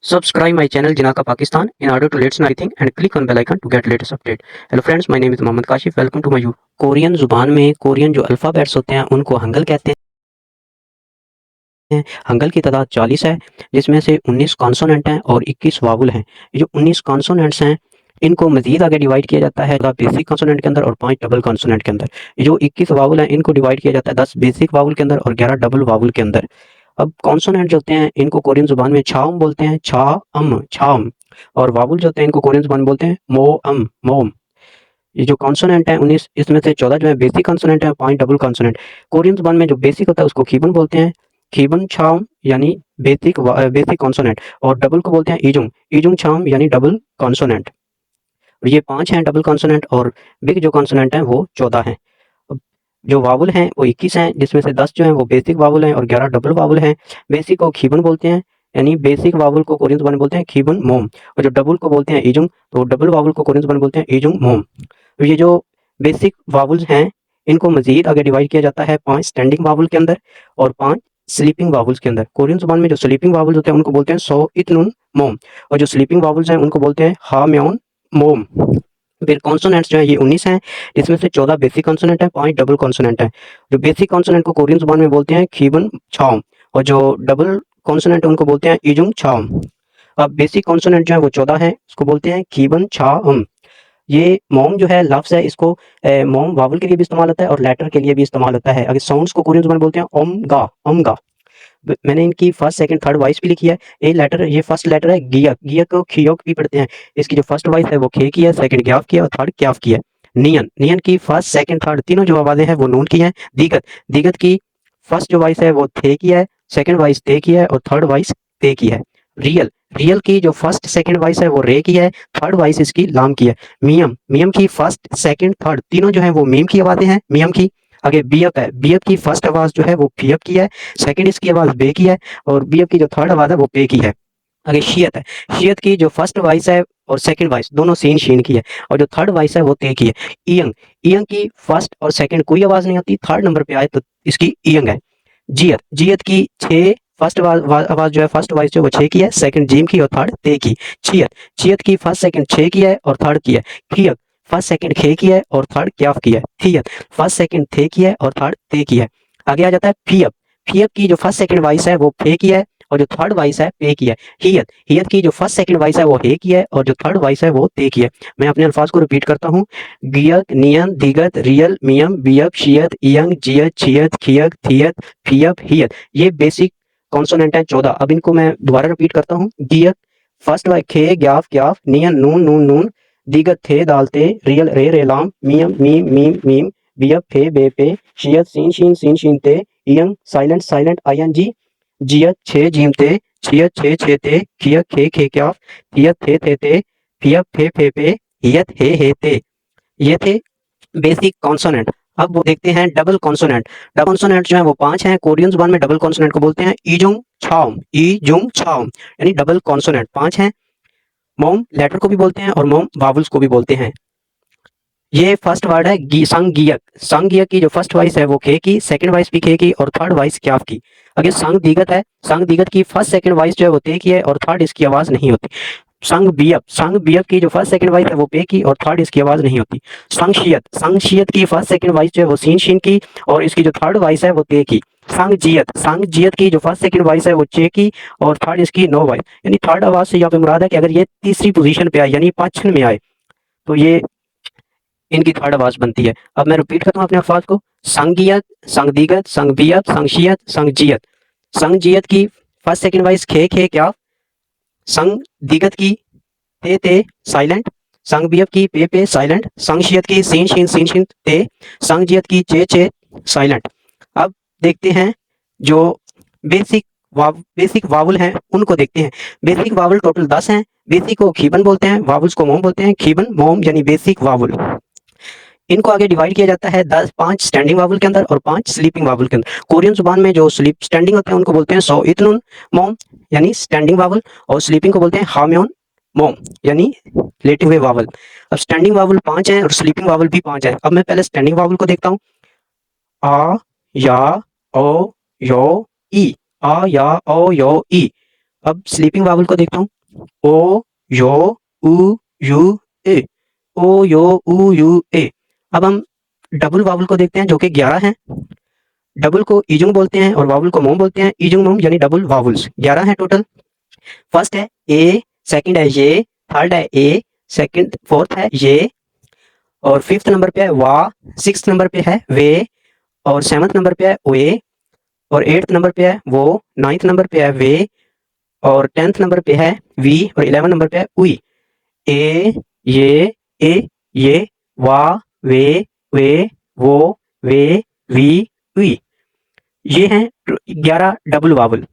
Subscribe my channel Jinaka Pakistan in order to let know everything and click on bell icon to get latest update. Hello friends, my name is Mohammad Kashif. Welcome to my YouTube. Korean जुबान में Korean जो alphabets होते हैं उनको हंगल कहते हैं। हंगल की तादाद 40 है, जिसमें से 19 कॉन्सोनेंट हैं और 21 वावुल हैं। ये जो 19 कॉन्सोनेंट्स हैं इनको मजीद आगे डिवाइड किया जाता है 10 बेसिक कॉन्सोनेंट के अंदर और 5 डबल कॉन्सोनेंट के अंदर। ये जो 21 वावुल हैं इनको डिवाइड किया जाता है 10 बेसिक वावुल के अंदर और 11 डबल वावुल के अंदर। अब कॉन्सोनेंट जो होते हैं इनको कोरियन जुबान में छाओम बोलते हैं, छाम। और वावुल जो होते हैं इनको कोरियन जुबान में बोलते हैं मोम। ये जो कॉन्सोनेंट है 19, इसमें से 14 जो है बेसिक कॉन्सोनेंट है, 5 डबल कॉन्सोनेंट। कोरियन जुबान में जो बेसिक होता है उसको खीबन बोलते हैं, खीबन छाओम यानी बेसिक कॉन्सोनेंट, और डबल को बोलते हैं इजुंग छाओम यानी डबल कॉन्सोनेंट। ये 5 हैं डबल कॉन्सोनेंट और बिग जो कॉन्सोनेंट हैं वो 14 हैं। जो वावुल हैं वो 21 हैं, जिसमें से 10 जो हैं वो बेसिक वावुल हैं और 11 डबल वावुल हैं। बेसिक को खीबन बोलते हैं, यानी बेसिक वावुल को कोरियन ज़ुबान में बोलते हैं खीबन मोम, और जो डबल को बोलते हैं इजुंग, तो डबल वावुल को कोरियन ज़ुबान में बोलते हैं इजुंग मोम। तो ये जो बेसिक वावुल्स हैं इनको मजीद आगे डिवाइड किया जाता है 5 स्टैंडिंग वावुल के अंदर और 5 स्लीपिंग वावुल्स के अंदर। कोरियन ज़ुबान में जो स्लीपिंग वावुल्स होते हैं उनको बोलते हैं सो इतनुन मोम, और जो स्लीपिंग वावुल्स हैं उनको बोलते हैं हा म्योन मोम। फिर कॉन्सोनेंट्स जो है ये 19 हैं, जिसमें से 14 बेसिक कॉन्सोनेंट है, 5 डबल कॉन्सोनेंट है। जो बेसिक कॉन्सोनेंट को कोरियन जुबान में बोलते हैं खीबन छाओम, और जो डबल कॉन्सोनेंट है उनको बोलते हैं इजुंग छाओम। अब बेसिक कॉन्सोनेंट जो है वो 14 है, उसको बोलते हैं खीबन छाओम। ये मोम जो है लफ्ज़ है, इसको मोम वावल के लिए भी इस्तेमाल होता है और लेटर के लिए भी इस्तेमाल होता है। अगर साउंड्स को कोरियन जुबान में बोलते हैं ओमगा। मैंने इनकी फर्स्ट सेकंड थर्ड वॉइस भी लिखी है। ए लेटर, ये फर्स्ट लेटर है गियक को खियोक भी पढ़ते हैं। इसकी जो फर्स्ट वॉइस है वो खे की है, सेकंड ग्याफ की है और थर्ड क्याफ की है। नियन की फर्स्ट सेकंड थर्ड तीनों जो आवाजें हैं वो नून की हैं। दीगत की फर्स्ट जो वॉइस है वो थे की है, सेकंड वॉइस ते की है और थर्ड वॉइस ते की है। रियल की जो फर्स्ट सेकंड वॉइस है वो रे की है, थर्ड वॉइस इसकी लाम की है। मियम की फर्स्ट सेकंड थर्ड तीनों जो है वो मीम की आवाजें हैं मियम की। आगे बीएफ है, बीएफ की फर्स्ट आवाज जो है वो पीएफ की है, सेकंड इसकी आवाज बे की है और बीएफ की जो थर्ड आवाज है वो पे की है। आगे शियत है, शियत की जो फर्स्ट वॉइस है और सेकंड वॉइस दोनों सीन शीन की है, और जो थर्ड वॉइस है वो ते की है। ईयंग की फर्स्ट और सेकंड कोई आवाज नहीं होती, थर्ड नंबर पे आए तो इसकी ईयंग है। जियत की छः फर्स्ट आवाज जो है फर्स्ट वॉइस जो वो छः की है, सेकंड जीम की और थर्ड ते की। छियत की फर्स्ट सेकंड छः की है और थर्ड की है। खियत फर्स्ट सेकंड खे की है और थर्ड क्याफ की है। थियत फर्स्ट सेकंड थे की है और थर्ड ते की है। आगे आ जाता है फियप, फियप की जो फर्स्ट सेकंड वॉइस है वो फे की है और जो थर्ड वॉइस है पे की है। हियत की जो फर्स्ट सेकंड वॉइस है वो हे की है और जो थर्ड वॉइस है वो ते की है। मैं अपने अल्फाज को रिपीट करता हूँ। गियक, नियन, दिगत, रियल, मियम, बियप, शियत, इयंग, जियत, छियत, खियक, थियत, फियप, हियत। ये बेसिक कॉन्सोनेंट है 14। अब इनको मैं दोबारा रिपीट करता हूँ। गियक फर्स्ट वाइस खे ग्याफ ग्याफ, नियन नून नून नून, दिगत थे दालते, रियल रे रेलाम, मियम मीम मीम मीम, बियप फे बे पे, शियत सीन शीन ते, इयंग साइलेंट आईएनजी, जियत छे जीम ते, छियत छे ते, खियक खे क्याफ, थियत थे ते, फियप फे पे, हियत हे ते। ये थे बेसिक कॉन्सोनेंट। अब वो देखते हैं डबल कॉन्सोनेंट। डबल कॉन्सोनेंट जो है वो 5 हैं। कोरियन जुबान में डबल कॉन्सोनेंट को बोलते हैं इजुंग छाओम, यानी डबल कॉन्सोनेंट 5 हैं। मोम लेटर को भी बोलते हैं और मोम वावल्स को भी बोलते हैं। ये फर्स्ट वर्ड है संग गियक की जो फर्स्ट वॉइस है वो खे की, सेकंड वॉइस भी खे की और थर्ड वॉइस क्याफ की। अगर संग दिगत है, संग दिगत की फर्स्ट सेकंड वॉइस जो है वो ते की है और थर्ड इसकी आवाज नहीं होती। संग बियप की जो फर्स्ट सेकंड वॉइस है वो पे की और थर्ड इसकी आवाज नहीं होती। संग शियत की फर्स्ट सेकंड वॉइस जो है वो सीन शीन की और इसकी जो थर्ड वॉइस है वो ते की। संग जियत की जो फर्स्ट सेकंड वॉइस है वो चे की और थर्ड इसकी नो वॉइस, यानी थर्ड आवाज से यहाँ पे मुराद है कि अगर ये तीसरी पोजीशन पे आए यानी पाचन में आए तो ये इनकी थर्ड आवाज बनती है। अब मैं रिपीट करता हूँ अपने अल्फाज को। संगियत, संगदिगत, संगबियत, संगशियत, संगजियत। संगजियत की फर्स्ट सेकंड वॉइस खे क्या, संगदिगत की ते साइलेंट, संगबियत की पे साइलेंट, संगशियत की सीन शीन ते, संगजियत की चे साइलेंट। अब देखते हैं जो बेसिक वावल हैं उनको देखते हैं। बेसिक वावल टोटल 10 हैं। बेसिक को खीबन बोलते हैं, वावल्स को मोम बोलते हैं। खीबन मोम यानी बेसिक वावल। इनको आगे डिवाइड किया जाता है 5 स्टैंडिंग वावल के अंदर और 5 स्लीपिंग वावल के अंदर। कोरियन जुबान में जो स्टैंडिंग होते हैं उनको बोलते हैं सो इतनुन मोम यानी स्टैंडिंग वावल, और स्लीपिंग को बोलते हैं हाम्योन मोम यानी लेटे हुए वावल। अब स्टैंडिंग वावल 5 हैं और स्लीपिंग वावल भी 5 है। अब मैं पहले स्टैंडिंग वावल को देखता हूँ। आ या ओ यो ई, आ या ओ यो ई। अब स्लीपिंग वावल को देखता हूँ, ओ यो उ यू ए, ओ यो उ यू ए। अब हम डबल वावल को देखते हैं जो कि 11 हैं। डबल को ईजुंग बोलते हैं और वावल को मोम बोलते हैं। ईजुंग मोम यानी डबल वावल्स 11 हैं टोटल। फर्स्ट है ए, सेकंड है ये, थर्ड है ए, सेकंड फोर्थ है ये, और फिफ्थ नंबर पे है वा, सिक्स्थ नंबर पे है वे, और सेवंथ नंबर पे है वे, और एट्थ नंबर पे है वो, नाइन्थ नंबर पे है वे, और 10th नंबर पे है वी, और 11 नंबर पे है उई। ए, ये, ये, वा, वे, वो, वे, वी, उई। ये हैं 11 डबल वावल।